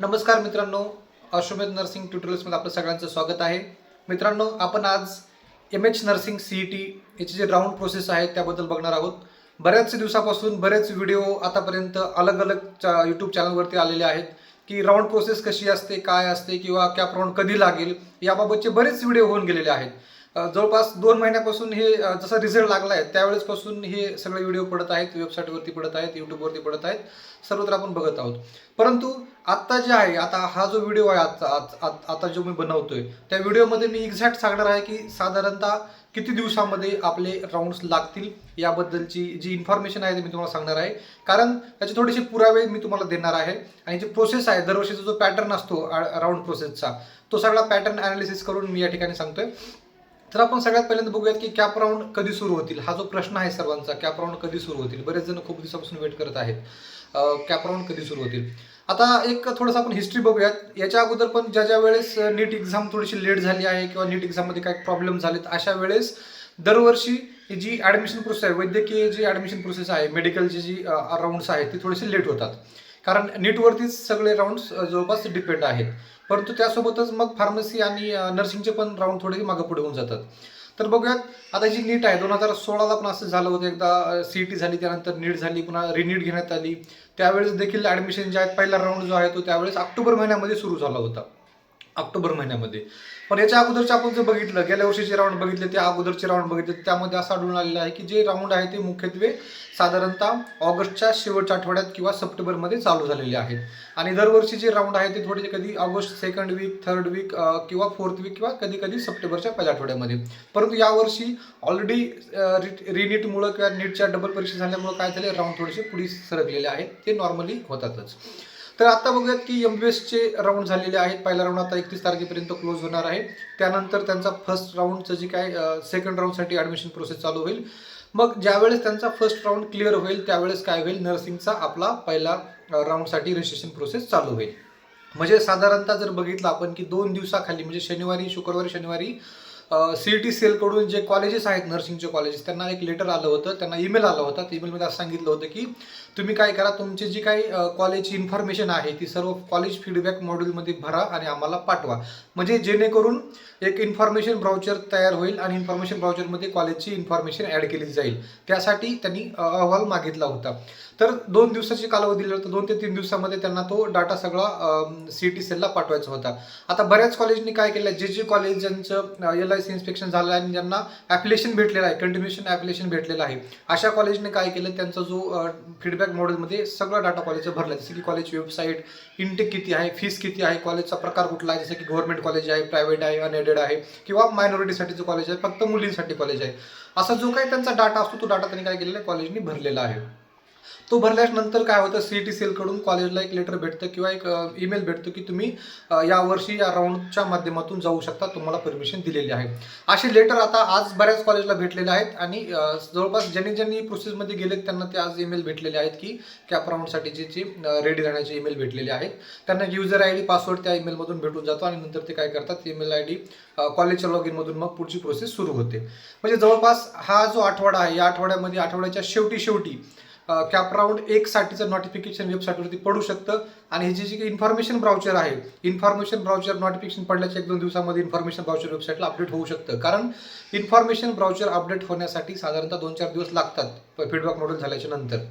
नमस्कार मित्रांनो, अश्वमेध नर्सिंग ट्युटोरियल्समध्ये आपलं सगळ्यांचं स्वागत आहे. मित्रांनो, आपण आज MH नर्सिंग CET याची जे राऊंड प्रोसेस आहे त्याबद्दल बघणार आहोत. बऱ्याच दिवसापासून बरेच व्हिडिओ आतापर्यंत अलग अलग यूट्यूब चॅनलवरती आलेले आहेत की राऊंड प्रोसेस कशी असते, काय असते किंवा कॅप राऊंड कधी लागेल याबाबतचे बरेच व्हिडिओ होऊन गेलेले आहेत. जवळपास 2 महिन्यापासून हे जसा रिझल्ट लागला आहे त्यावेळेसपासून हे सगळे व्हिडिओ पडत आहेत, वेबसाईटवरती पडत आहेत, यूट्यूबवरती पडत आहेत, सर्वत्र आपण बघत आहोत. परंतु आत्ता जे आहे, आता हा जो व्हिडिओ आहे आता जो मी बनवतोय त्या व्हिडिओमध्ये मी एक्झॅक्ट सांगणार आहे की साधारणतः किती दिवसामध्ये आपले राऊंड्स लागतील याबद्दलची जी इन्फॉर्मेशन आहे ती मी तुम्हाला सांगणार आहे. कारण त्याचे थोडेसे पुरावे मी तुम्हाला देणार आहे आणि जी प्रोसेस आहे, दरवर्षीचा जो पॅटर्न असतो राऊंड प्रोसेसचा, तो सगळा पॅटर्न ॲनालिसिस करून मी या ठिकाणी सांगतोय. तर आपण सगळ्यात पहिल्यांदा बघूयात की कॅप राऊंड कधी सुरू होतील. हा जो प्रश्न आहे सर्वांचा, कॅप राऊंड कधी सुरू होतील, बरेच जण खूप दिवसापासून वेट करत आहेत कॅप राऊंड कधी सुरू होतील. आता एक थोडंसं आपण हिस्ट्री बघूयात. याच्या अगोदर पण ज्या वेळेस नीट एक्झाम थोडीशी लेट झाली आहे किंवा नीट एक्झाममध्ये काही प्रॉब्लेम झालेत, अशा वेळेस दरवर्षी जी ॲडमिशन प्रोसेस आहे, वैद्यकीय जी ॲडमिशन प्रोसेस आहे, मेडिकलची जी राऊंड्स आहेत ती थोडीशी लेट होतात. कारण नीटवरतीच सगळे राऊंड्स जवळपास डिपेंड आहेत. परंतु त्यासोबतच मग फार्मसी आणि नर्सिंगचे पण राऊंड थोडे मागे पुढे होऊन जातात. तर बघूयात, आता जी नीट आहे 2016ला पण असं झालं होतं. एकदा CET झाली, त्यानंतर नीट झाली, पुन्हा रिनीट घेण्यात आली. त्यावेळेस देखील ॲडमिशन जे आहेत, पहिला राऊंड जो आहे तो त्यावेळेस ऑक्टोबर महिन्यामध्ये सुरू झाला होता, ऑक्टोबर महिन्यामध्ये. पण याच्या अगोदरचे आपण जे बघितलं, गेल्या वर्षीचे राऊंड बघितले, त्या अगोदरचे राऊंड बघितले, त्यामध्ये असं आढळून आलेलं आहे की जे राऊंड आहे ते मुख्यत्वे साधारणतः ऑगस्टच्या शेवटच्या आठवड्यात किंवा सप्टेंबरमध्ये चालू झालेले आहेत. आणि दरवर्षी जे राऊंड आहे ते थोडे कधी August second week, third week किंवा फोर्थ वीक किंवा कधी कधी सप्टेंबरच्या पहिल्या आठवड्यामध्ये. परंतु यावर्षी ऑलरेडी रिनीटमुळं किंवा नीटच्या डबल परीक्षा झाल्यामुळं काय झाले, राऊंड थोडेसे पुढे सरकलेले आहेत, ते नॉर्मली होतातच. तर आता बघूयात की MBBSचे राऊंड झालेले आहेत. पहिला राऊंड आता 31 तारखेपर्यंत क्लोज होणार आहे. त्यानंतर त्यांचा फर्स्ट राऊंडचं जे काय सेकंड राऊंडसाठी ॲडमिशन प्रोसेस चालू होईल. मग ज्यावेळेस त्यांचा फर्स्ट राऊंड क्लिअर होईल त्यावेळेस काय होईल, नर्सिंगचा आपला पहिला राऊंडसाठी रजिस्ट्रेशन प्रोसेस चालू होईल. म्हणजे साधारणतः जर बघितलं आपण की 2 दिवसाखाली, म्हणजे शुक्रवारी CET सेलकडून जे कॉलेजेस आहेत, नर्सिंगचे कॉलेजेस, त्यांना एक लेटर आलं होतं, त्यांना ईमेल आला होता. त्या ईमेलमध्ये असं सांगितलं होतं की तुम्ही काय करा, तुमची जी काही कॉलेजची इन्फॉर्मेशन आहे ती सर्व कॉलेज फीडबॅक मॉड्यूलमध्ये भरा आणि आम्हाला पाठवा. म्हणजे जेणेकरून एक इन्फॉर्मेशन ब्राउचर तयार होईल आणि इन्फॉर्मेशन ब्राउचरमध्ये कॉलेजची इन्फॉर्मेशन ॲड केली जाईल. त्यासाठी त्यांनी अहवाल मागितला होता. तर 2 दिवसाची कालावधी दिला होता. 2 ते 3 दिवसामध्ये त्यांना तो डाटा सगळा CET सेलला पाठवायचा होता. आता बऱ्याच कॉलेजनी काय केलं, जे कॉलेज ज्यांचं LIC इन्स्पेक्शन झालं आणि ज्यांना ॲप्लिकेशन भेटलेलं आहे, कंटिन्युएशन ॲप्लिकेशन भेटलेलं आहे, अशा कॉलेजने काय केलं, त्यांचा जो फीडबॅक मॉडेलमध्ये सगळा डाटा कॉलेजचा भरला. जसं की कॉलेज वेबसाईट, इनटेक किती आहे, फीस किती आहे, कॉलेजचा प्रकार कुठला आहे, जसं की गव्हर्नमेंट कॉलेज आहे, प्रायव्हेट आहे, अनएडेड आहे किंवा मायनॉरिटीसाठीचं कॉलेज आहे, फक्त मुलींसाठी कॉलेज आहे, असा जो काही त्यांचा डाटा असतो तो डाटा त्यांनी काय केलेला आहे, कॉलेजनी भरलेला आहे. तो भरल्यानंतर काय होतं, CET सेलकडून कॉलेजला एक लेटर भेटतं किंवा एक ईमेल भेटतो की तुम्ही यावर्षी या राऊंडच्या माध्यमातून जाऊ शकता, तुम्हाला परमिशन दिलेली आहे. असे लेटर आता आज बऱ्याच कॉलेजला भेटलेले आहेत आणि जवळपास ज्यांनी प्रोसेसमध्ये गेलेत त्यांना ते आज ईमेल भेटलेले आहेत की कॅप राऊंडसाठीचे जे रेडी राहण्याचे ईमेल भेटलेले आहेत. त्यांना युजर ID पासवर्ड त्या ईमेलमधून भेटून जातो आणि नंतर ते काय करतात, ईमेल ID कॉलेजच्या लॉग इनमधून मग पुढची प्रोसेस सुरू होते. म्हणजे जवळपास हा जो आठवडा आहे, या आठवड्यामध्ये आठवड्याच्या शेवटी कॅप राऊंड 1 साठीचं नोटिफिकेशन वेबसाईटवरती पडू शकतं. आणि हे जे इन्फॉर्मेशन ब्राउचर आहे, इन्फॉर्मेशन ब्राउचर नोटिफिकेशन पडल्याच्या 1-2 दिवसामध्ये इन्फॉर्मेशन ब्राउचर वेबसाईटला अपडेट होऊ शकतं. कारण इन्फॉर्मेशन ब्राउचर अपडेट होण्यासाठी साधारणतः 2-4 दिवस लागतात फीडबॅक मॉडेल झाल्याच्या नंतर.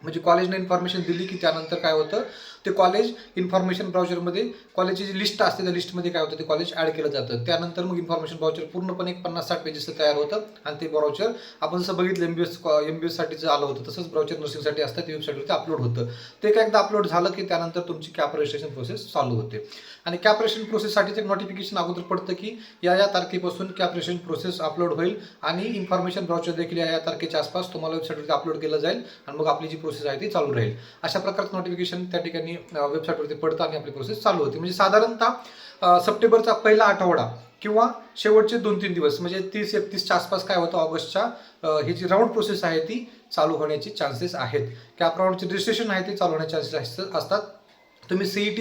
म्हणजे कॉलेजने इन्फॉर्मेशन दिली की त्यानंतर काय होतं, ते कॉलेज इन्फॉर्मेशन ब्राउचरमध्ये कॉलेजची जी लिस्ट असते त्या लिस्टमध्ये काय होतं, ते कॉलेज ॲड केलं जातं. त्यानंतर मग इन्फॉर्मेशन ब्राउचर पूर्णपणे 50-60 पेजेसचं तयार होतं आणि ते ब्राउचर आपण जसं बघितलं MBBSसाठीचं आलं होतं तसंच ब्राउचर नर्सिंगसाठी असतं, ते वेबसाईटवरती अपलोड होतं. ते काय एकदा अपलोड झालं की त्यानंतर तुमची कॅप रजिस्ट्रेशन प्रोसेस चालू होते. आणि कॅप रजिस्ट्रेशन प्रोसेससाठीचं एक नोटिफिकेशन अगोदर पडतं की या तारखेपासून कॅप रजिस्ट्रेशन प्रोसेस अपलोड होईल आणि इन्फॉर्मेशन ब्राउचर देखील या तारखेच्या आसपास तुम्हाला वेबसाईटवरती अपलोड केलं जाईल आणि मग आपली जी प्रोसेस आहे ती चालू राहील. अशा प्रकारचं नोटिफिकेशन त्या ठिकाणी वेबसाईटवरती पडतं आणि आपली प्रोसेस चालू होते. म्हणजे साधारणतः सप्टेंबरचा पहिला आठवडा किंवा शेवटचे 2-3 दिवस, म्हणजे 30-31च्या आसपास काय होतं, ऑगस्टच्या ही जी राऊंड प्रोसेस आहे ती चालू होण्याची चान्सेस आहेत. कॅप राऊंडचे रजिस्ट्रेशन आहे ते चालू होण्याचे चान्सेस असतात. तुम्ही CET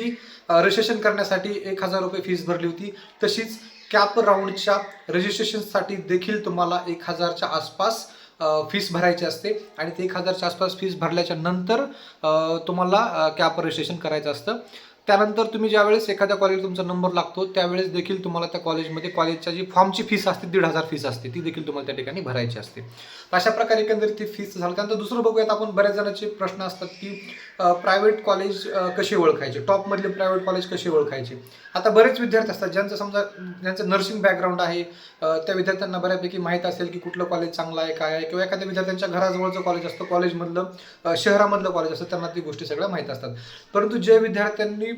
रजिस्ट्रेशन करण्यासाठी 1000 रुपये फीस भरली होती, तशीच कॅप राऊंडच्या रजिस्ट्रेशनसाठी देखील तुम्हाला 1000च्या आसपास फीस भरायची असते आणि ते 1000च्या आसपास फीस भरल्याच्या नंतर तुम्हाला कॅप रजिस्ट्रेशन करायचं असतं. त्यानंतर तुम्ही ज्यावेळेस एखाद्या कॉलेज तुमचा नंबर लागतो त्यावेळेस देखील तुम्हाला त्या कॉलेजमध्ये कॉलेजच्या जी फॉर्मची फीस असते 1,500 फीस असते ती देखील तुम्हाला त्या ठिकाणी भरायची असते. अशा प्रकारे एकंदरीत ती फीस झाली. त्यानंतर दुसरं बघूयात आपण, बऱ्याच जणांचे प्रश्न असतात की प्रायव्हेट कॉलेज कसे ओळखायचे, टॉपमधले प्रायव्हेट कॉलेज कसे ओळखायचे. आता बरेच विद्यार्थी असतात ज्यांचं नर्सिंग बॅकग्राऊंड आहे, त्या विद्यार्थ्यांना बऱ्यापैकी माहीत असेल की कुठलं कॉलेज चांगलं आहे काय आहे, किंवा एखाद्या विद्यार्थ्यांच्या घराजवळचं कॉलेज असतं, कॉलेजमधलं शहरामधलं कॉलेज असतं, त्यांना ती गोष्टी सगळ्या माहीत असतात. परंतु जे विद्यार्थ्यांनी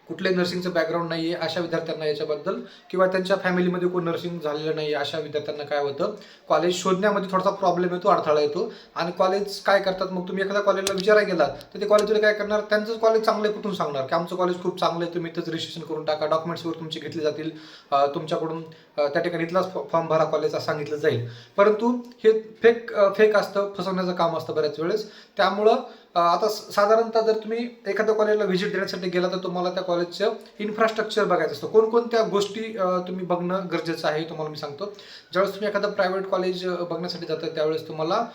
कुठलंही नर्सिंगचं बॅकग्राऊंड नाही आहे अशा विद्यार्थ्यांना याच्याबद्दल, किंवा त्यांच्या फॅमिलीमध्ये कोण नर्सिंग झालेलं नाही आहे अशा विद्यार्थ्यांना काय होतं, कॉलेज शोधण्यामध्ये थोडासा प्रॉब्लेम येतो, अडथळा येतो. आणि कॉलेज काय करतात, मग तुम्ही एखाद्या कॉलेजला विचारायला गेलात तर ते कॉलेजला काय करणार, त्यांचंच कॉलेज चांगलं आहे कुठून सांगणार की आमचं कॉलेज खूप चांगलं आहे, तुम्ही इथंच रजिस्ट्रेशन करून टाका, डॉक्युमेंट्सवर तुमचे घेतले जातील, तुमच्याकडून त्या ठिकाणी इथलाच फॉर्म भरा कॉलेज असं सांगितलं जाईल. परंतु हे फेक असतं, फसवण्याचं काम असतं बऱ्याच वेळेस. त्यामुळं आता साधारणतः जर तुम्ही एखाद्या कॉलेजला व्हिजिट देण्यासाठी गेला तर तुम्हाला त्या कॉलेजचं इन्फ्रास्ट्रक्चर बघायचं असतं, कोणकोणत्या गोष्टी तुम्ही बघणं गरजेचं आहे तुम्हाला मी सांगतो. ज्यावेळेस तुम्ही एखादं प्रायव्हेट कॉलेज बघण्यासाठी जाता त्यावेळेस तुम्हाला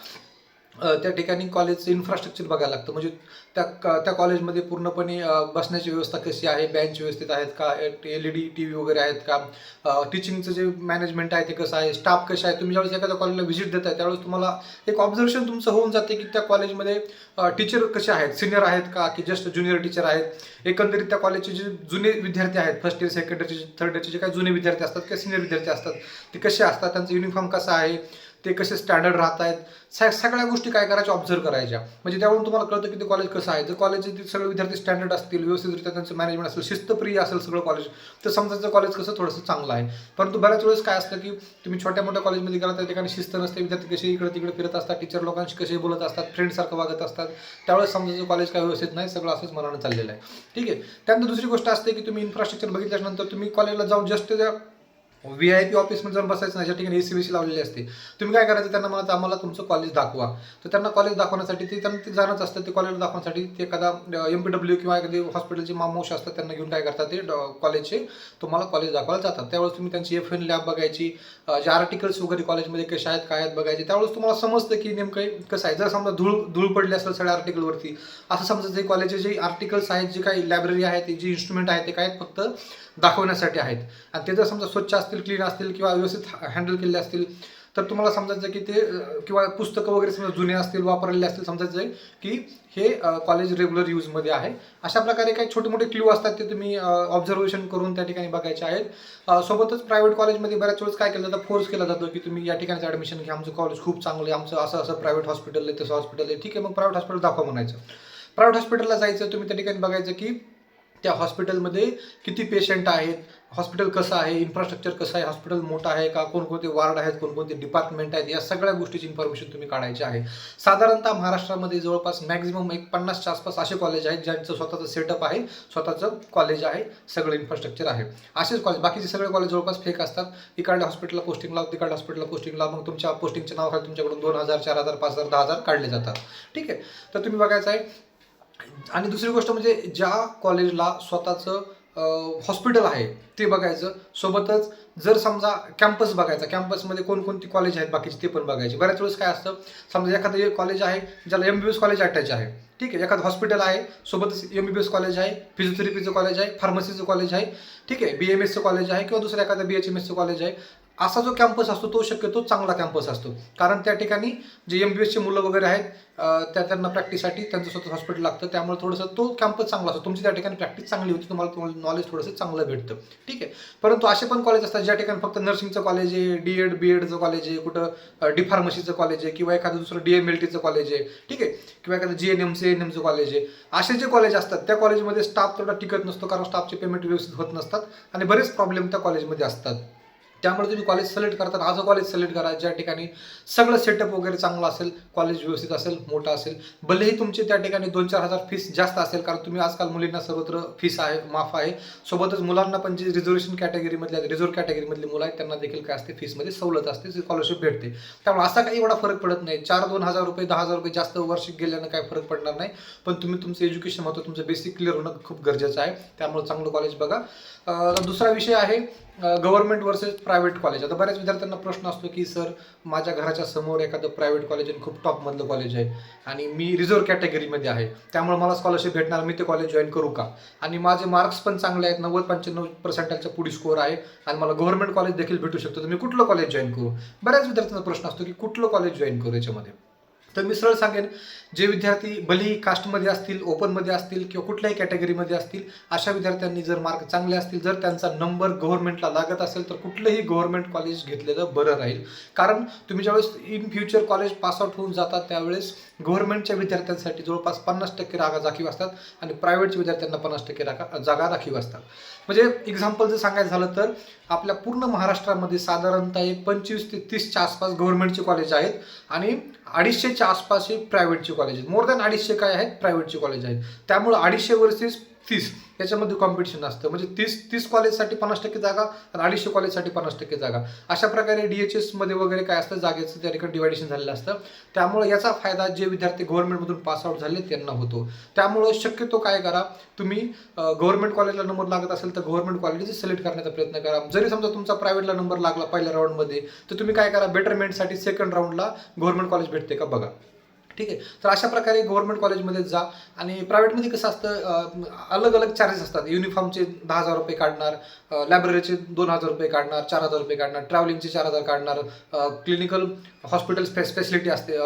त्या ठिकाणी कॉलेजचं इन्फ्रास्ट्रक्चर बघायला लागतं. म्हणजे त्या कॉलेजमध्ये पूर्णपणे बसण्याची व्यवस्था कशी आहे, बेंच व्यवस्थित आहेत का, LED TV वगैरे आहेत का, टीचिंगचं जे मॅनेजमेंट आहे ते कसं आहे, स्टाफ कशा आहे. तुम्ही ज्यावेळेस एखाद्या कॉलेजला व्हिजिट देताय त्यावेळेस तुम्हाला एक ऑब्झर्वेशन तुमचं होऊन जाते की त्या कॉलेजमध्ये टीचर कसे आहेत, सिनियर आहेत का की जस्ट ज्युनियर टीचर आहेत. एकंदरीत त्या कॉलेजचे जे जुने विद्यार्थी आहेत, फर्स्ट इयर सेकंड इयरचे थर्ड इयरचे जे काही जुने विद्यार्थी असतात किंवा सिनियर विद्यार्थी असतात ते कसे असतात, त्यांचं युनिफॉर्म कसा आहे, ते कसे स्टँडर्ड राहत आहेत, सगळ्या गोष्टी काय करायच्या, ऑब्झर्व करायच्या. म्हणजे त्यावरून तुम्हाला कळतं की ते कॉलेज कसं आहे. जर कॉलेजचे सगळे विद्यार्थी स्टँडर्ड असतील, व्यवस्थितरित्या त्यांचं मॅनेजमेंट असेल, शिस्तप्रिय असेल सगळं कॉलेज, तर समजायचं कॉलेज कसं थोडंसं चांगलं आहे. परंतु बऱ्याच वेळेस काय असतं की तुम्ही छोट्या मोठ्या कॉलेजमध्ये गेला त्या ठिकाणी शिस्त नसते, विद्यार्थी कसे इकडे तिकडे फिरत असतात, टीचर लोकांशी कसे बोलत असतात, फ्रेंडसारखं वागत असतात, त्यावेळेस समजायचं कॉलेज काय व्यवस्थित नाही, सगळं असंच मनानं चाललेलं आहे. ठीक आहे. त्यानंतर दुसरी गोष्ट असते की तुम्ही इन्फ्रास्ट्रक्चर बघितल्यानंतर तुम्ही कॉलेजला जाऊन जस्ट त्या VIP ऑफिसमध्ये जाऊन बसायचं नाही, ज्या ठिकाणी AC लावलेली असते. तुम्ही काय करायचं, त्यांना म्हणायचं आम्हाला तुमचं कॉलेज दाखवा. तर त्यांना कॉलेज दाखवण्यासाठी त्यांना ते जाणंच असतं, ते कॉलेज दाखवण्यासाठी ते एखादा MPW किंवा एखादी हॉस्पिटलचे मावशी असतात त्यांना घेऊन काय करतात, ते कॉलेजचे तुम्हाला कॉलेज दाखवायला जातात. त्यावेळेस तुम्ही त्यांची FN लॅब बघायची, जे आर्टिकल्स वगैरे कॉलेजमध्ये कशा आहेत काय आहेत बघायचे. त्यावेळेस तुम्हाला समजतं की नेमकं कसं आहे. जर समजा धूळ पडली असेल सगळ्या आर्टिकलवरती, असं समजायचं जे कॉलेजचे जे आर्टिकल्स आहेत, जे काही लायब्ररी आहे, जे इन्स्ट्रुमेंट आहेत ते काय फक्त दाखवण्यासाठी आहेत. आणि ते जर समजा स्वच्छ असतील, क्लीन असतील किंवा व्यवस्थित हँडल केले असतील तर तुम्हाला समजायचं की ते किंवा पुस्तकं वगैरे समजा जुने असतील, वापरलेले असतील, समजायचं की हे कॉलेज रेग्युलर यूजमध्ये आहे. अशा प्रकारे काही छोटे मोठे क्ल्यू असतात ते तुम्ही ऑब्झर्वेशन करून त्या ठिकाणी बघायचे आहेत. सोबतच प्रायव्हेट कॉलेजमध्ये बऱ्याच वेळेस काय केलं जातं, फोर्स केला जातो की तुम्ही या ठिकाणी ॲडमिशन घ्या, आमचं कॉलेज खूप चांगलं आहे, आमचं असं असं प्रायव्हेट हॉस्पिटल आहे, तसं हॉस्पिटल आहे. ठीक आहे, मग प्रायव्हेट हॉस्पिटल दाखवा म्हणायचं. प्रायव्हेट हॉस्पिटलला जायचं, तुम्ही त्या ठिकाणी बघायचं की त्या हॉस्पिटलमध्ये किती पेशंट आहेत, हॉस्पिटल कसं आहे, इन्फ्रास्ट्रक्चर कसं आहे, हॉस्पिटल मोठं आहे का, कोणकोणते वार्ड आहेत, कोणकोणते डिपार्टमेंट आहेत, या सगळ्या गोष्टीची इन्फॉर्मेशन तुम्ही काढायची आहे. साधारणतः महाराष्ट्रामध्ये जवळपास मॅक्झिमम 50च्या आसपास असे कॉलेज आहेत ज्यांचं स्वतःचं सेटअप आहे, स्वतःचं कॉलेज आहे, सगळं इन्फ्रास्ट्रक्चर आहे. असेच कॉलेज, बाकीचे सगळे कॉलेज जवळपास फेक असतात. इकडल्या हॉस्पिटलला पोस्टिंगला, तिकडल्या हॉस्पिटलला पोस्टिंगला, मग तुमच्या पोस्टिंगच्या नावाखाली तुमच्याकडून 2,000, 4,000, 5,000, 10,000 काढले जातात. ठीक आहे, तर तुम्ही बघायचं आहे. आणि दुसरी गोष्ट म्हणजे ज्या कॉलेजला स्वतःचं हॉस्पिटल आहे ते बघायचं. सोबतच जर समजा कॅम्पस बघायचा, कॅम्पसमध्ये कोणकोणती कॉलेज आहेत बाकीचे ते पण बघायचे. बऱ्याच वेळेस काय असतं, समजा एखादं कॉलेज आहे ज्याला MBBS कॉलेज अटॅच आहे, ठीक आहे, एखादं हॉस्पिटल आहे, सोबतच MBBS कॉलेज आहे, फिजिओथेरपीचं कॉलेज आहे, फार्मसीचं कॉलेज आहे, ठीक आहे, BMSचं कॉलेज आहे किंवा दुसऱ्या एखाद्या BHMSचं कॉलेज आहे. असा जो कॅम्पस असतो तो शक्यतो चांगला कॅम्पस असतो, कारण त्या ठिकाणी जे MBBSचे मुलं वगैरे आहेत त्यांना प्रॅक्टिससाठी त्यांचं स्वतः हॉस्पिटल लागतं, त्यामुळे थोडंसं तो कॅम्पस चांगला असतो, तुमची त्या ठिकाणी प्रॅक्टिस चांगली होती, तुम्हाला नॉलेज थोडंसं चांगलं भेटतं. ठीक आहे, परंतु असे पण कॉलेज असतात ज्या ठिकाणी फक्त नर्सिंगचं कॉलेज आहे, D.Ed B.Edचं कॉलेज आहे, कुठं D फार्मसीचं कॉलेज आहे किंवा एखादं दुसरं DMLTचं कॉलेज आहे, ठीक आहे, किंवा एखादं GNMचं कॉलेज आहे. असे जे कॉलेज असतात त्या कॉलेजमध्ये स्टाफ तेवढा टिकत नसतो, कारण स्टाफचे पेमेंट व्यवस्थित होत नसतात आणि बरेच प्रॉब्लेम त्या कॉलेजमध्ये असतात. त्यामुळे तुम्ही कॉलेज सिलेक्ट करताना असं कॉलेज सिलेक्ट करा ज्या ठिकाणी सगळं सेटअप वगैरे चांगलं असेल, कॉलेज व्यवस्थित असेल, मोठं असेल. भलेही तुमचे त्या ठिकाणी 2-4 हजार फीस जास्त असेल, कारण तुम्ही आजकाल मुलींना सर्वत्र फीस आहे, माफ आहे. सोबतच मुलांना पण जे रिझर्वेशन कॅटेगरीमधले आहेत, रिझर्व कॅटेगरीमधली मुलं आहेत त्यांना देखील काय असते, फीसमध्ये सवलत असते, स्कॉलरशिप भेटते. त्यामुळे असा काही एवढा फरक पडत नाही. 4-2,000 रुपये 10,000 रुपये जास्त वर्षिक गेल्यानं काय फरक पडणार नाही. पण तुम्ही तुमचं एज्युकेशन महत्त्व, तुमचं बेसिक क्लिअर होणं खूप गरजेचं आहे. त्यामुळे चांगलं कॉलेज बघा. दुसरा विषय आहे government versus private private college. आता बऱ्याच विद्यार्थ्यांना प्रश्न असतो की सर माझ्या घराच्या समोर एखादं प्रायव्हेट कॉलेज आणि खूप टॉपमधलं कॉलेज आहे आणि मी रिझर्व्ह कॅटेगरीमध्ये आहे, त्यामुळे मला स्कॉलरशिप भेटणार, मी ते कॉलेज जॉईन करू का? आणि माझे मार्क्स पण चांगले आहेत, 90-95% पुढे स्कोअर आहे आणि मला गव्हर्नमेंट कॉलेज देखील भेटू शकतो, तर मी कुठलं कॉलेज जॉईन करू? बऱ्याच विद्यार्थ्यांना प्रश्न असतो की कुठलं कॉलेज जॉईन करू याच्यामध्ये. तर मी सरळ सांगेन, जे विद्यार्थी भलेही कास्टमध्ये असतील, ओपनमध्ये असतील किंवा कुठल्याही कॅटेगरीमध्ये असतील, अशा विद्यार्थ्यांनी जर मार्क चांगले असतील, जर त्यांचा नंबर गव्हर्नमेंटला लागत असेल, तर कुठलंही गव्हर्नमेंट कॉलेज घेतलेलं बरं राहील. कारण तुम्ही ज्यावेळेस इन फ्युचर कॉलेज पासआउट होऊन जातात त्यावेळेस गव्हर्नमेंटच्या विद्यार्थ्यांसाठी जवळपास 50% जागा राखीव असतात आणि प्रायव्हेटच्या विद्यार्थ्यांना 50% जागा राखीव असतात. म्हणजे एक्झाम्पल जर सांगायचं झालं तर आपल्या पूर्ण महाराष्ट्रामध्ये साधारणतः 25 ते 30च्या आसपास गव्हर्नमेंटचे कॉलेज आहेत आणि 250च्या आसपास हे प्रायव्हेटचे कॉलेज आहेत. मोर दॅन 250 काय आहेत प्रायव्हेटचे कॉलेज आहेत. त्यामुळे 250 वर्सेस 30 याच्यामध्ये कॉम्पिटिशन असतं. म्हणजे 30 कॉलेजसाठी 50% जागा आणि 250 कॉलेजसाठी 50% जागा. अशा प्रकारे DHS मध्ये वगैरे काय असतं, जागेचं त्या ठिकाणी डिवायडेशन झालेलं असतं. त्यामुळे याचा फायदा जे विद्यार्थी गव्हर्नमेंटमधून पासआउट झाले त्यांना होतो. त्यामुळं शक्यतो काय करा, तुम्ही गव्हर्नमेंट कॉलेजला नंबर लागत असेल तर गव्हर्नमेंट कॉलेज सिलेक्ट करण्याचा प्रयत्न करा. जरी समजा तुमचा प्रायव्हेटला नंबर लागला पहिल्या राऊंडमध्ये, तर तुम्ही काय करा, बेटरमेंटसाठी सेकंड राऊंडला गव्हर्नमेंट कॉलेज भेटते का बघा. ठीक आहे. तर अशा प्रकारे गव्हर्नमेंट कॉलेजमध्ये जा. आणि प्रायव्हेटमध्ये कसं असतं, अलग अलग चार्जेस असतात. युनिफॉर्मचे 10,000 रुपये काढणार, लायब्ररीचे 2,000 रुपये काढणार, 4,000 रुपये काढणार, ट्रॅव्हलिंगचे 4,000 काढणार, क्लिनिकल हॉस्पिटल स्पेसिलिटी असते,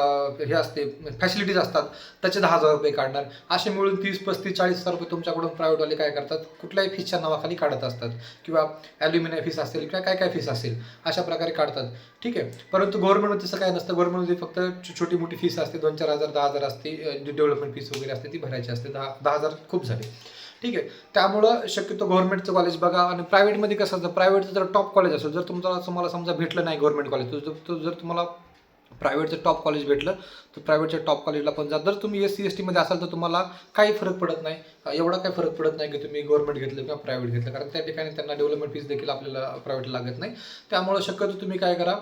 हे असते फॅसिलिटीज असतात त्याचे 10,000 रुपये काढणार. असे मिळून 30, 35, 40,000 रुपये तुमच्याकडून प्रायव्हेटवाले काय करतात, कुठल्याही फीसच्या नावाखाली काढत असतात किंवा ॲल्युमिनाय फीस असेल किंवा काय फीस असेल अशा प्रकारे काढतात. ठीक आहे. परंतु गव्हर्नमेंटमध्ये तसं काय नसतं. गव्हर्नमेंटमध्ये फक्त छोटी मोठी फीस असते, 2-4,000, 10,000 असते, डेव्हलपमेंट फीस वगैरे असते ती भरायची असते. 10,000 खूप झाले. ठीक आहे. त्यामुळं शक्यतो गव्हर्नमेंटचं कॉलेज बघा. आणि प्रायव्हेटमध्ये कसं असतं, प्रायव्हेटचं जर टॉप कॉलेज असेल, जर तुम्हाला समजा भेटलं नाही गव्हर्नमेंट कॉलेज, तर जर तुम्हाला प्रायव्हेटचं टॉप कॉलेज भेटलं तर प्रायव्हेटच्या टॉप कॉलेजला पण जा. जर तुम्ही SC/ST मध्ये असाल तर तुम्हाला काही फरक पडत नाही, एवढा काही फरक पडत नाही की तुम्ही गव्हर्नमेंट घेतलं किंवा प्रायव्हेट घेतलं, कारण त्या ठिकाणी त्यांना डेव्हलपमेंट फीस देखील आपल्याला प्रायव्हेटला लागत नाही. त्यामुळे शक्यतो तुम्ही काय करा,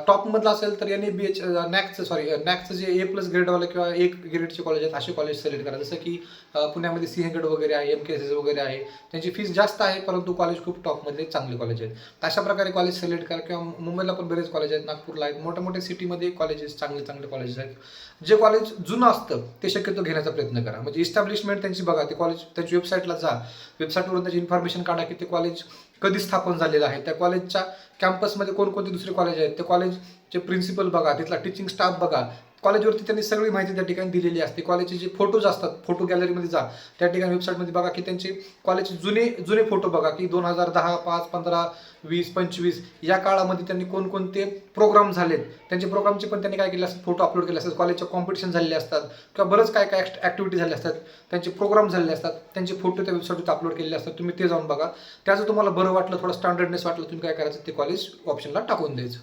टॉपमधलं असेल तर NABH नॅकचं जे A+ ग्रेडवाले किंवा 1 ग्रेडचे कॉलेज आहेत असे कॉलेज सिलेक्ट करा. जसं की पुण्यामध्ये सिंहगड वगैरे आहे, MKSS वगैरे आहे, त्यांची फीस जास्त आहे परंतु कॉलेज खूप टॉपमधले चांगले कॉलेज आहेत. अशा प्रकारे कॉलेज सिलेक्ट करा. किंवा मुंबईला पण बरेच कॉलेज आहेत, नागपूरला आहेत, मोठ्या मोठ्या सिटीमध्ये कॉलेजेस चांगले कॉलेजेस आहेत. जे कॉलेज जुनं असतं ते शक्यतो घेण्याचा प्रयत्न करा. म्हणजे इस्टॅब्लिशमेंट त्यांची बघा, ते कॉलेज त्यांची वेबसाईटला जा, वेबसाईटवरून त्याची इन्फॉर्मेशन काढा की ते कॉलेज कधी स्थापन झालेलं आहे, त्या कॉलेजच्या कॅम्पसमध्ये कोणकोणते दुसरे कॉलेज आहेत, ते कॉलेजचे प्रिन्सिपल बघा, तिथला टीचिंग स्टाफ बघा. कॉलेजवरती त्यांनी सगळी माहिती त्या ठिकाणी दिलेली असते. कॉलेजचे जे फोटोज असतात, फोटो गॅलरीमध्ये जा, त्या ठिकाणी वेबसाईटमध्ये बघा की त्यांचे कॉलेजचे जुने फोटो बघा की 2010, 5, 15, 20, 25 या काळामध्ये त्यांनी कोणकोणते प्रोग्राम झालेत, त्यांचे प्रोग्रामचे पण त्यांनी काय केले असतात, फोटो अपलोड केले असतात. कॉलेजच्या कॉम्पिटिशन झालेले असतात किंवा बरंच काय ॲक्टिव्हिटी झाले असतात, त्यांचे प्रोग्राम झालेले असतात, त्यांचे फोटो त्या वेबसाईटवर अपलोड केलेले असतात. तुम्ही ते जाऊन बघा. त्याचं तुम्हाला बरं वाटलं, थोडं स्टँडर्डनेस वाटलं, तुम्ही काय करायचं, ते कॉलेज ऑप्शनला टाकून द्यायचं.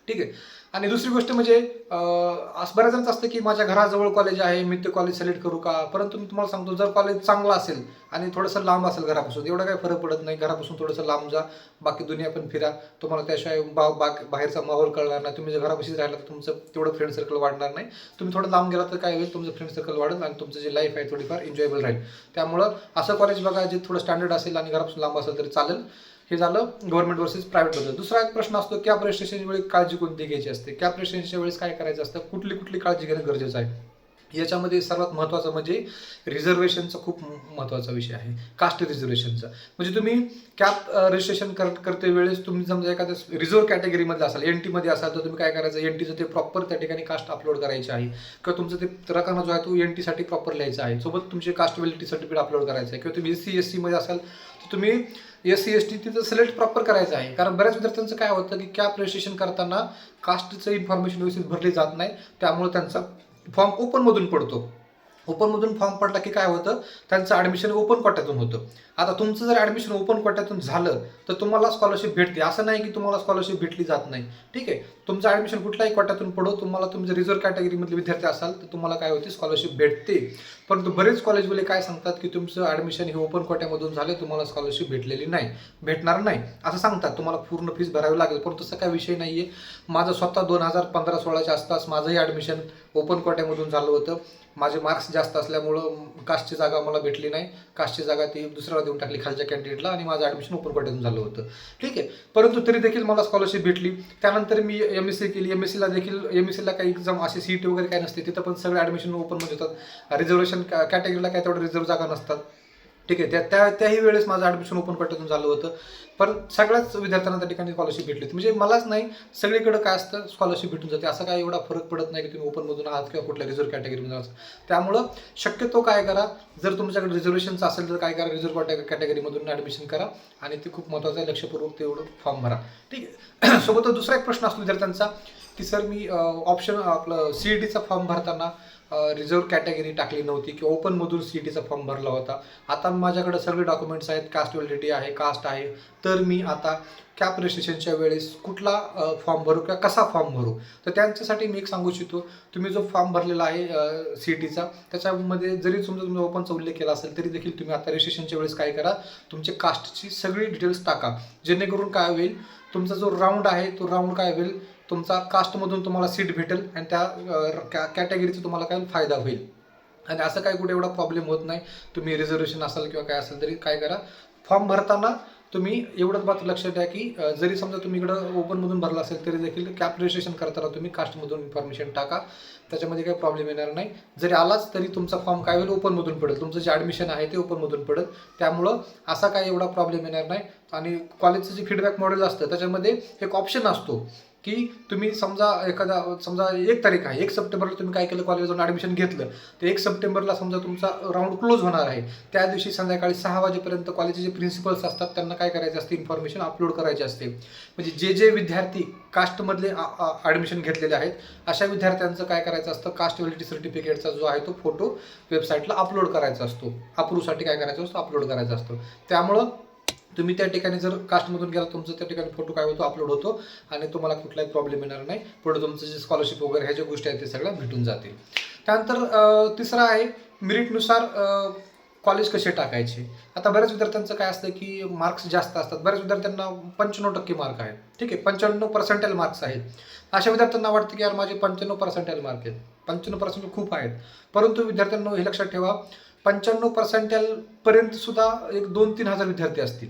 ठीक आहे. आणि दुसरी गोष्ट म्हणजे असं बऱ्याच जणांचं असतं की माझ्या घराजवळ कॉलेज आहे, मी ते कॉलेज सिलेक्ट करू का? परंतु मी तुम्हाला सांगतो, जर कॉलेज चांगलं असेल आणि थोडंसं लांब असेल घरापासून, एवढा काही फरक पडत नाही. घरापासून थोडंसं लांब जा, बाकी दुनिया पण फिरा, तुम्हाला त्याशिवाय बाहेरचा माहोल कळणार नाही. तुम्ही जर घरापाशीच राहिला तर तुमचं तेवढं फ्रेंड सर्कल वाढणार नाही. तुम्ही थोडं लांब गेला तर काय होईल, तुमचं फ्रेंड सर्कल वाढेल आणि तुमचं जे लाईफ आहे थोडीफार एन्जॉयबल राहील. त्यामुळं असं कॉलेज बघा जे थोडं स्टँडर्ड असेल आणि घरापासून लांब असेल तरी चालेल. हे झालं गव्हर्नमेंट वर्सेस प्रायव्हेटबद्दल. दुसरा एक प्रश्न असतो, कॅप रजिस्ट्रेशनच्या वेळी काळजी कोणती घ्यायची असते, कॅप रजिस्ट्रेशनच्या वेळेस काय करायचं असतं, कुठली काळजी घेणं गरजेचं आहे. याच्यामध्ये सर्वात महत्त्वाचं म्हणजे रिझर्वेशनचा खूप महत्त्वाचा विषय आहे, कास्ट रिझर्वेशनचा. म्हणजे तुम्ही कॅप रजिस्ट्रेशन करते वेळेस तुम्ही समजा एखाद्या रिझर्व्ह कॅटेगरीमध्ये असाल, NT मध्ये असाल, तर तुम्ही काय करायचं, NTचं ते प्रॉपर त्या ठिकाणी कास्ट अपलोड करायची आहे किंवा तुमचं ते रकाना जो आहे तो NT साठी प्रॉपर लिहायचा आहे, सोबत तुमचे कास्ट व्हॅलिडिटी सर्टिफिकेट अपलोड करायचं आहे. किंवा तुम्ही SC/ST मध्ये असाल तर तुम्ही SC/ST तिथं सिलेक्ट प्रॉपर करायचं आहे. कारण बऱ्याच विद्यार्थ्यांचं काय होतं की कॅप रजिस्ट्रेशन करताना कास्टचं इन्फॉर्मेशन व्यवस्थित भरली जात नाही, त्यामुळे त्यांचा फॉर्म ओपनमधून पडतो. ओपनमधून फॉर्म पडला की काय होतं, त्यांचं ॲडमिशन ओपन कोट्यातून होतं. आता तुमचं जर ॲडमिशन ओपन कोट्यातून झालं तर तुम्हाला स्कॉलरशिप भेटते, असं नाही की तुम्हाला स्कॉलरशिप भेटली जात नाही. ठीक आहे. तुमचं ॲडमिशन कुठल्याही कोट्यातून पडो, तुम्हाला तुम्ही जर रिझर्व्ह कॅटेगरीमधले विद्यार्थी असाल तर तुम्हाला काय होते, स्कॉलरशिप भेटते. परंतु बरेच कॉलेजवाले काय सांगतात की तुमचं ॲडमिशन हे ओपन कोट्यामधून झाले, तुम्हाला स्कॉलरशिप भेटलेली नाही, भेटणार नाही असं सांगतात, तुम्हाला पूर्ण फीस भरावी लागेल. परंतु तसा काही विषय नाही आहे. माझं स्वतः 2015-16च्या आसपास माझंही ॲडमिशन ओपन कोट्यामधून झालं होतं. माझे मार्क्स जास्त असल्यामुळं कास्टची जागा मला भेटली नाही, कास्टची जागा ती दुसऱ्याला देऊन टाकली खालच्या कॅन्डिडेटला, आणि माझं ॲडमिशन ओपन कोट्यातून झालं होतं. ठीक आहे, परंतु तरी देखील मला स्कॉलरशिप भेटली. त्यानंतर मी MSc केली. MScला काही एक्झाम अशी सीट वगैरे काय नसते, तिथं पण सगळे ॲडमिशन ओपनमध्ये होतात. रिझर्वेशन कॅटेगरीला काय तेवढं रिझर्व जागा नसतात. ठीक आहे, त्याही वेळेस माझं ॲडमिशन ओपन कोट्यातून झालं होतं. पण सगळ्याच विद्यार्थ्यांना त्या ठिकाणी स्कॉलरशिप भेटली होती. म्हणजे मलाच नाही, सगळीकडे काय असतं, स्कॉलरशिप भेटून जाते. असं काय एवढा फरक पडत नाही की तुम्ही ओपनमधून आहात किंवा कुठल्या रिझर्व कॅटेगरीमधून आहात. त्यामुळं शक्यतो काय करा, जर तुमच्याकडे रिझर्वेशनचं असेल तर काय करा, रिझर्व कॅटेगरीमधून ॲडमिशन करा, आणि ते खूप महत्त्वाचं आहे. लक्षपूर्वक तेवढं फॉर्म भरा. ठीक आहे. सोबतच दुसरा एक प्रश्न असतो विद्यार्थ्यांचा की सर मी ऑप्शन आपलं CETचा फॉर्म भरताना रिझर्व कॅटेगरी टाकली नव्हती किंवा ओपनमधून CETचा फॉर्म भरला होता. आता माझ्याकडे सगळे डॉक्युमेंट्स आहेत, कास्ट व्हॅलिडिटी आहे, कास्ट आहे, तर मी आता कॅप रजिस्ट्रेशनच्या वेळेस कुठला फॉर्म भरू किंवा कसा फॉर्म भरू. तर त्यांच्यासाठी मी एक सांगू इच्छितो, तुम्ही जो फॉर्म भरलेला आहे CETचा, त्याच्यामध्ये जरी तुम्ही ओपनचा उल्लेख केला असेल तरी देखील तुम्ही आता रजिस्ट्रेशनच्या वेळेस काय करा, तुमचे कास्टची सगळी डिटेल्स टाका. जेणेकरून काय होईल, तुमचा जो राऊंड आहे तो राऊंड काय होईल, तुमचा कास्टमधून तुम्हाला सीट भेटेल आणि त्या कॅटेगरीचा तुम्हाला काय फायदा होईल. आणि असं काय कुठे एवढा प्रॉब्लेम होत नाही. तुम्ही रिझर्वेशन असेल किंवा काय असेल तरी काय करा, फॉर्म भरताना तुम्ही एवढंच बात लक्षात द्या की जरी समजा तुम्ही इकडं ओपनमधून भरला असेल तरी देखील कॅप रजिस्ट्रेशन करताना तुम्ही कास्टमधून इन्फॉर्मेशन टाका. त्याच्यामध्ये काही प्रॉब्लेम येणार नाही. जरी आलाच तरी तुमचा फॉर्म काय होईल, ओपनमधून पडेल. तुमचं जे ॲडमिशन आहे ते ओपनमधून पडेल. त्यामुळं असा काय एवढा प्रॉब्लेम येणार नाही. आणि कॉलेजचं जे फीडबॅक मॉडेल असतं त्याच्यामध्ये एक ऑप्शन असतो की तुम्ही समजा 1 तारीख आहे, 1 सप्टेंबरला तुम्ही काय केलं, कॉलेजला जाऊन ॲडमिशन घेतलं, तर 1 सप्टेंबरला समजा तुमचा राऊंड क्लोज होणार आहे. त्या दिवशी संध्याकाळी 6 वाजेपर्यंत कॉलेजचे जे प्रिन्सिपल्स असतात त्यांना काय करायचं असते, इन्फॉर्मेशन अपलोड करायची असते. म्हणजे जे विद्यार्थी कास्टमधले ॲडमिशन घेतलेले आहेत अशा विद्यार्थ्यांचं काय करायचं असतं, कास्ट व्हॅलिडिटी सर्टिफिकेटचा जो आहे तो फोटो वेबसाईटला अपलोड करायचा असतो. अप्रूव्हसाठी काय करायचं असतं, अपलोड करायचा असतो. त्यामुळं तुम्ही त्या ठिकाणी जर कास्टमधून गेला, तुमचं त्या ठिकाणी फोटो काय होतो, अपलोड होतो, आणि तुम्हाला कुठलाही प्रॉब्लेम येणार नाही. पुढे तुमचं जे स्कॉलरशिप वगैरे ह्या ज्या गोष्टी आहेत ते सगळ्या भेटून जातील. त्यानंतर तिसरा आहे मेरिटनुसार कॉलेज कसे टाकायचे. आता बऱ्याच विद्यार्थ्यांचं काय असतं की मार्क्स जास्त असतात. बऱ्याच विद्यार्थ्यांना 95% मार्क आहेत. ठीक आहे, 95% मार्क्स आहेत. अशा विद्यार्थ्यांना वाटतं की यार माझे 95% मार्क आहेत, 95% खूप आहेत. परंतु विद्यार्थ्यांना हे लक्षात ठेवा, 95% पर्यंत सुद्धा एक 2-3 हजार विद्यार्थी असतील.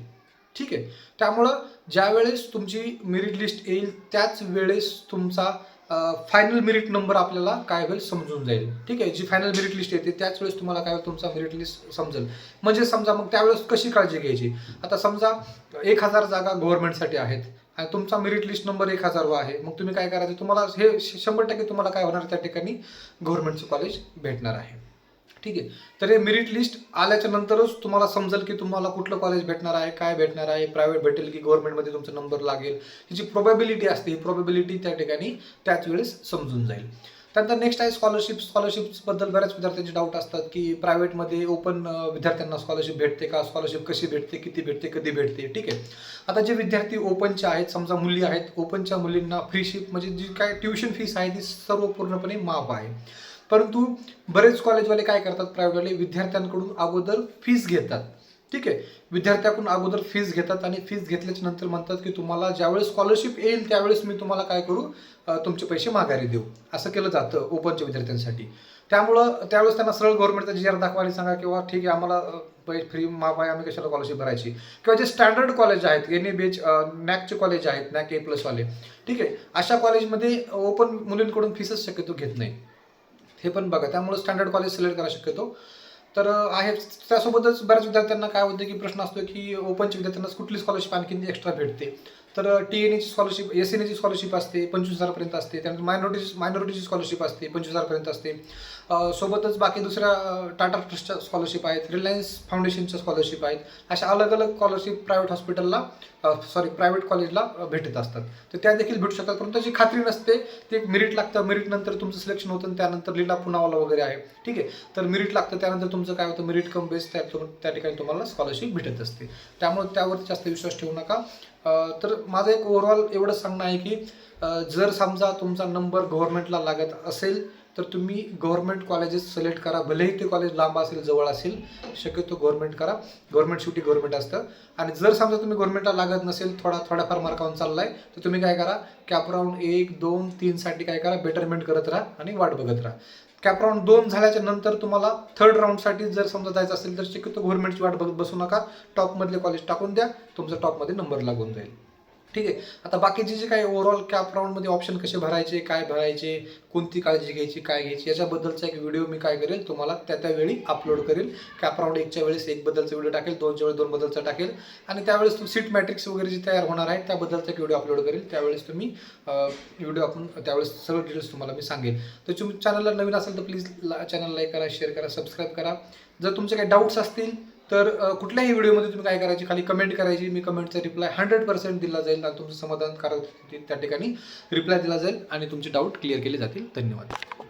ठीक आहे, त्यामुळं ज्या वेळेस तुमची मेरिट लिस्ट येईल त्याच वेळेस तुमचा फायनल मेरिट नंबर आपल्याला काय होईल समजून जाईल. ठीक आहे, जी फायनल मेरिट लिस्ट येते त्याच वेळेस तुम्हाला काय होईल, तुमचा मेरिट लिस्ट समजेल. म्हणजे समजा मग त्यावेळेस कशी काळजी घ्यायची. आता समजा 1000 जागा गव्हर्नमेंटसाठी आहेत आणि तुमचा मेरिट लिस्ट नंबर 1000 आहे, मग तुम्ही काय करायचं, तुम्हाला हे 100% तुम्हाला काय होणार, त्या ठिकाणी गव्हर्नमेंटचं कॉलेज भेटणार आहे. ठीक आहे, तर हे मेरिट लिस्ट आल्याच्या नंतरच तुम्हाला समजेल की तुम्हाला कुठलं कॉलेज भेटणार आहे, काय भेटणार आहे, प्रायव्हेट भेटेल की गव्हर्नमेंटमध्ये तुमचा नंबर लागेल. ही जी प्रोबॅबिलिटी असते, ही प्रोबॅबिलिटी त्या ठिकाणी त्याच वेळेस समजून जाईल. त्यानंतर नेक्स्ट आहे स्कॉलरशिप्सबद्दल बऱ्याच विद्यार्थ्यांचे डाऊट असतात की प्रायव्हेटमध्ये ओपन विद्यार्थ्यांना स्कॉलरशिप भेटते का, स्कॉलरशिप कशी भेटते, किती भेटते, कधी भेटते. ठीक आहे, आता जे विद्यार्थी ओपनचे आहेत, समजा मुली आहेत, ओपनच्या मुलींना फ्रीशिप म्हणजे जी काय ट्युशन फीस आहे ती सर्व पूर्णपणे माफ आहे. परंतु बरेच कॉलेजवाले काय करतात, प्रायव्हेटवाले विद्यार्थ्यांकडून अगोदर फीस घेतात. ठीक आहे, विद्यार्थ्याकडून अगोदर फीस घेतात आणि फीस घेतल्याच्या नंतर म्हणतात की तुम्हाला ज्यावेळेस स्कॉलरशिप येईल त्यावेळेस मी तुम्हाला काय करू, तुमचे पैसे माघारी देऊ. असं केलं जातं ओपनच्या विद्यार्थ्यांसाठी. त्यामुळं त्यावेळेस त्यांना सरळ गव्हर्नमेंटचा GR दाखवायला सांगा किंवा ठीक आहे आम्हाला फ्री माफ आहे, आम्ही कशाला स्कॉलरशिप भरायची. किंवा जे स्टँडर्ड कॉलेज आहेत, NABH नॅकचे कॉलेज आहेत, NAC A+ वाले, ठीक आहे, अशा कॉलेजमध्ये ओपन मुलींकडून फीसच शक्यतो घेत नाही. हे पण बघा, त्यामुळे स्टँडर्ड कॉलेज सिलेक्ट करा शक्यतो. तर आहे. त्यासोबतच बऱ्याच विद्यार्थ्यांना काय होतं की प्रश्न असतो की ओपनच्या विद्यार्थ्यांना कुठली स्कॉलरशिप आणखी एक्स्ट्रा भेटते. तर TNAची स्कॉलरशिप, SNAची स्कॉलरशिप असते 25,000 पर्यंत असते. त्यानंतर मायनॉरिटीची स्कॉलरशिप असते 25,000 पर्यंत असते. सोबतच बाकी दुसऱ्या टाटा ट्रस्टच्या स्कॉलरशिप आहेत, रिलायन्स फाउंडेशनच्या स्कॉलरशिप आहेत. अशा अलग अलग स्कॉलरशिप प्रायव्हेट कॉलेजला भेटत असतात. तर त्या देखील भेटू शकतात, परंतु त्याची खात्री नसते. ते एक मेरिट लागतं, मेरिट नंतर तुमचं सिलेक्शन होतं आणि त्यानंतर लीला पुनावाला वगैरे आहे. ठीक आहे, तर मेरिट लागतं, त्यानंतर तुमचं काय होतं, मेरिट कम बेस त्या ठिकाणी तुम्हाला स्कॉलरशिप भेटत असते. त्यामुळे त्यावरती जास्त विश्वास ठेवू नका. तर माझं एक ओव्हरऑल एवढंच सांगणं आहे की जर समजा तुमचा नंबर गव्हर्नमेंटला लागत असेल तर तुम्ही गव्हर्नमेंट कॉलेजेस सिलेक्ट करा. भलेही ते कॉलेज लांब असेल जवळ असेल, शक्यतो गव्हर्नमेंट करा. गव्हर्नमेंट शेवटी गव्हर्नमेंट असतं. आणि जर समजा तुम्ही गव्हर्नमेंटला लागत नसेल, थोड्याफार मार्कावरून चाललाय, तर तुम्ही काय करा, कॅपराऊंड 1, 2, 3 साठी काय करा, बेटरमेंट करत राहा आणि वाट बघत राहा. कॅपराऊंड 2 झाल्याच्या नंतर तुम्हाला थर्ड राऊंडसाठी जर समजा जायचं असेल तर शक्यतो गव्हर्नमेंटची वाट बघत बसू नका. टॉपमधले कॉलेज टाकून द्या, तुमचा टॉपमध्ये नंबर लागून जाईल. ठीक आहे. आता बाकीचे जे काही ओव्हरऑल कॅप राऊंडमध्ये ऑप्शन कसे भरायचे, काय भरायचे, कोणती काळजी घ्यायची, काय घ्यायची, याच्याबद्दलचा एक व्हिडिओ मी काय करेल तुम्हाला त्यावेळी अपलोड करेल. कॅप राऊंड 1च्या वेळेस 1 बद्दलचा व्हिडिओ टाकेल, 2च्या वेळेस 2 बद्दलचा टाकेल आणि त्यावेळेस सीट मॅट्रिक्स वगैरे जी तयार होणार आहे त्याबद्दलचा एक व्हिडिओ अपलोड करेल. त्यावेळेस तुम्ही व्हिडिओ आपण त्यावेळेस सगळं डिटेल्स तुम्हाला मी सांगेल. तर तुम्ही चॅनलला नवीन असाल तर प्लीज चॅनल लाईक करा, शेअर करा, सबस्क्राईब करा. जर तुमचे काही डाऊट्स असतील तर कुठल्याही व्हिडिओमध्ये तुम्ही काय करायची, खाली कमेंट करायची. मी कमेंटचा रिप्लाय 100% दिला जाईल आणि तुमचं समाधानकारक त्या ठिकाणी रिप्लाय दिला जाईल आणि तुमचे डाऊट क्लिअर केले जातील. धन्यवाद.